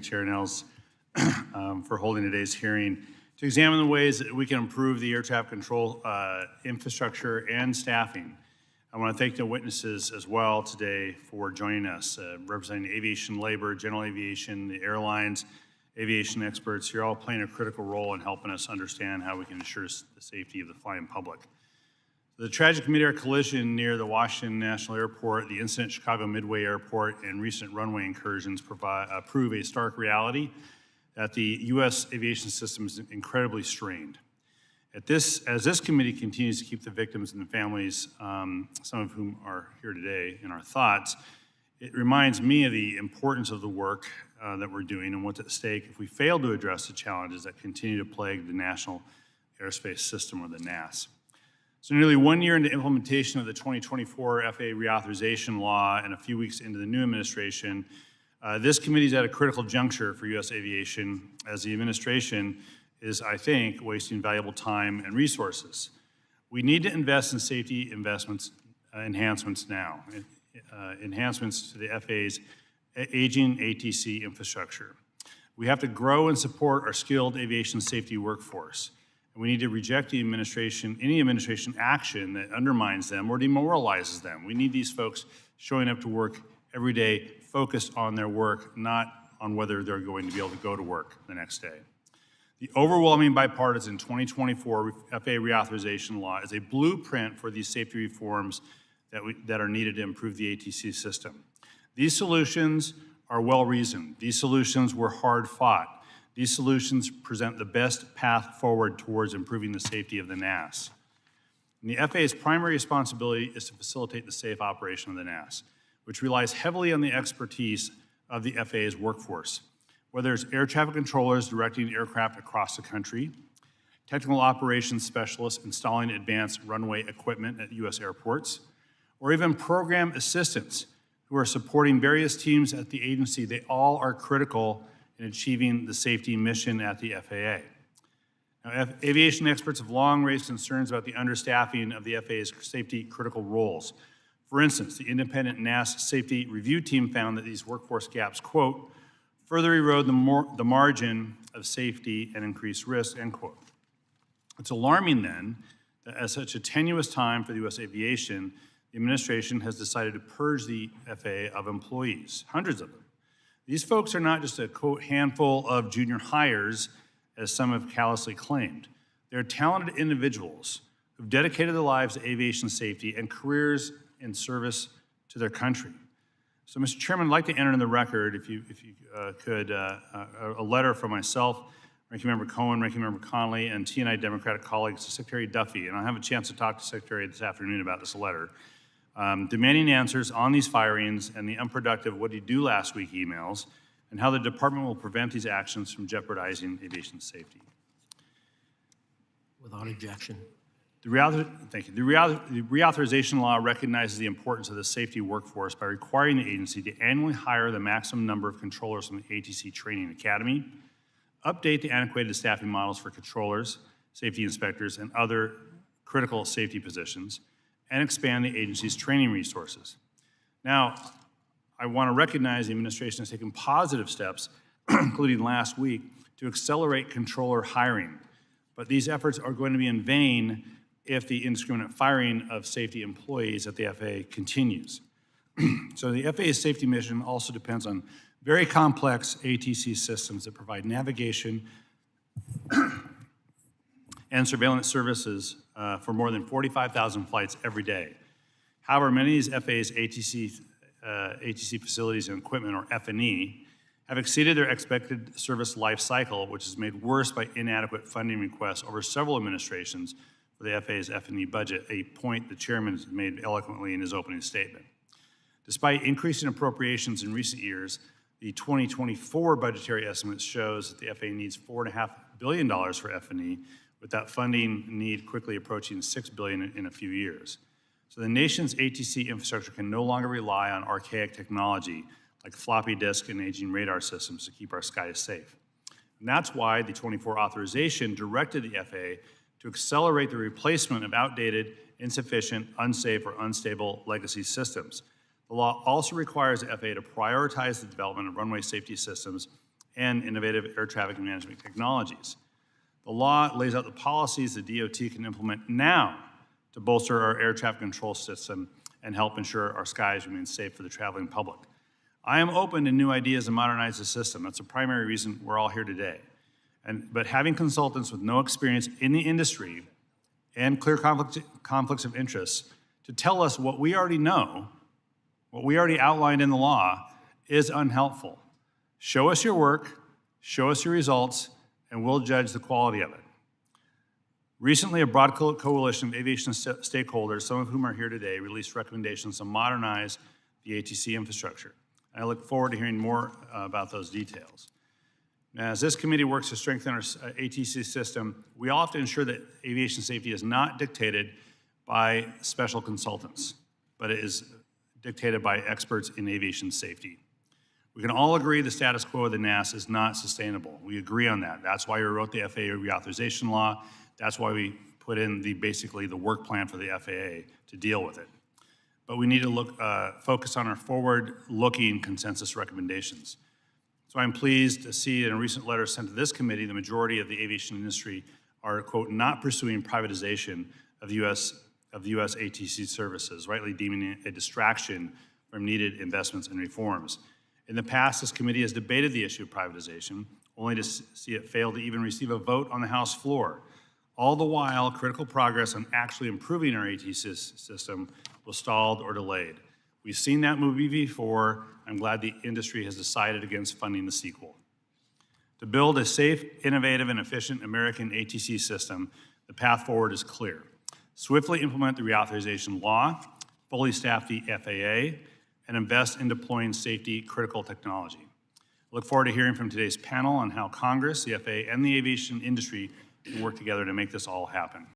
Chair Nels for holding today's hearing to examine the ways that we can improve the air traffic control infrastructure and staffing. I want to thank the witnesses as well today for joining us, representing aviation labor, general aviation, the airlines, aviation experts. You're all playing a critical role in helping us understand how we can ensure the safety of the flying public. The tragic mid-air collision near the Washington National Airport, the incident at Chicago Midway Airport, and recent runway incursions prove a stark reality that the U.S. aviation system is incredibly strained. As this committee continues to keep the victims and the families, some of whom are here today, in our thoughts, it reminds me of the importance of the work that we're doing and what's at stake if we fail to address the challenges that continue to plague the National Airspace System, or the NAS. So nearly 1 year into implementation of the 2024 FAA reauthorization law and a few weeks into the new administration, this committee is at a critical juncture for U.S. aviation, as the administration is, I think, wasting valuable time and resources. We need to invest in safety enhancements now, enhancements to the FAA's aging ATC infrastructure. We have to grow and support our skilled aviation safety workforce. And we need to reject any administration action that undermines them or demoralizes them. We need these folks showing up to work every day, focused on their work, not on whether they're going to be able to go to work the next day. The overwhelming bipartisan 2024 FAA reauthorization law is a blueprint for these safety reforms that are needed to improve the ATC system. These solutions are well-reasoned. These solutions were hard-fought. These solutions present the best path forward towards improving the safety of the NAS. And the FAA's primary responsibility is to facilitate the safe operation of the NAS, which relies heavily on the expertise of the FAA's workforce, whether it's air traffic controllers directing aircraft across the country, technical operations specialists installing advanced runway equipment at U.S. airports, or even program assistants who are supporting various teams at the agency. They all are critical in achieving the safety mission at the FAA. Now, aviation experts have long raised concerns about the understaffing of the FAA's safety critical roles. For instance, the independent NAS safety review team found that these workforce gaps, quote, further erode the margin of safety and increase risk, end quote. It's alarming then that at such a tenuous time for the U.S. aviation, the administration has decided to purge the FAA of employees, hundreds of them. These folks are not just a, quote, handful of junior hires, as some have callously claimed. They're talented individuals who've dedicated their lives to aviation safety and careers in service to their country. So, Mr. Chairman, I'd like to enter in the record, if you could, a letter from myself, Ranking Member Cohen, Ranking Member Connolly, and T&I Democratic colleagues to Secretary Duffy, and I'll have a chance to talk to Secretary this afternoon about this letter, demanding answers on these firings and the unproductive "what did you do last week" emails, and how the department will prevent these actions from jeopardizing aviation safety. Without objection. Thank you. The reauthorization law recognizes the importance of the safety workforce by requiring the agency to annually hire the maximum number of controllers from the ATC Training Academy, update the antiquated staffing models for controllers, safety inspectors, and other critical safety positions, and expand the agency's training resources. Now, I want to recognize the administration has taken positive steps, including last week, to accelerate controller hiring. But these efforts are going to be in vain if the indiscriminate firing of safety employees at the FAA continues. So the FAA's safety mission also depends on very complex ATC systems that provide navigation and surveillance services for more than 45,000 flights every day. However, many of these FAA's ATC facilities and equipment, or F&E, have exceeded their expected service life cycle, which is made worse by inadequate funding requests over several administrations for the FAA's F&E budget, a point the chairman has made eloquently in his opening statement. Despite increasing appropriations in recent years, the 2024 budgetary estimate shows that the FAA needs $4.5 billion for F&E, with that funding need quickly approaching $6 billion in a few years. So the nation's ATC infrastructure can no longer rely on archaic technology like floppy disk and aging radar systems to keep our skies safe. And that's why the 24 authorization directed the FAA to accelerate the replacement of outdated, insufficient, unsafe, or unstable legacy systems. The law also requires the FAA to prioritize the development of runway safety systems and innovative air traffic management technologies. The law lays out the policies the DOT can implement now to bolster our air traffic control system and help ensure our skies remain safe for the traveling public. I am open to new ideas to modernize the system. That's the primary reason we're all here today. But having consultants with no experience in the industry and clear conflicts of interest to tell us what we already know, what we already outlined in the law, is unhelpful. Show us your work, show us your results, and we'll judge the quality of it. Recently, a broad coalition of aviation stakeholders, some of whom are here today, released recommendations to modernize the ATC infrastructure. I look forward to hearing more about those details. Now, as this committee works to strengthen our ATC system, we all have to ensure that aviation safety is not dictated by special consultants, but it is dictated by experts in aviation safety. We can all agree the status quo of the NAS is not sustainable. We agree on that. That's why we wrote the FAA reauthorization law. That's why we put in basically the work plan for the FAA to deal with it. But we need to focus on our forward-looking consensus recommendations. So I'm pleased to see in a recent letter sent to this committee, the majority of the aviation industry are, quote, not pursuing privatization of the U.S. ATC services, rightly deeming it a distraction from needed investments and reforms. In the past, this committee has debated the issue of privatization, only to see it fail to even receive a vote on the House floor. All the while, critical progress on actually improving our ATC system was stalled or delayed. We've seen that movie before. I'm glad the industry has decided against funding the sequel. To build a safe, innovative, and efficient American ATC system, the path forward is clear. Swiftly implement the reauthorization law, fully staff the FAA, and invest in deploying safety-critical technology. I look forward to hearing from today's panel on how Congress, the FAA, and the aviation industry can work together to make this all happen.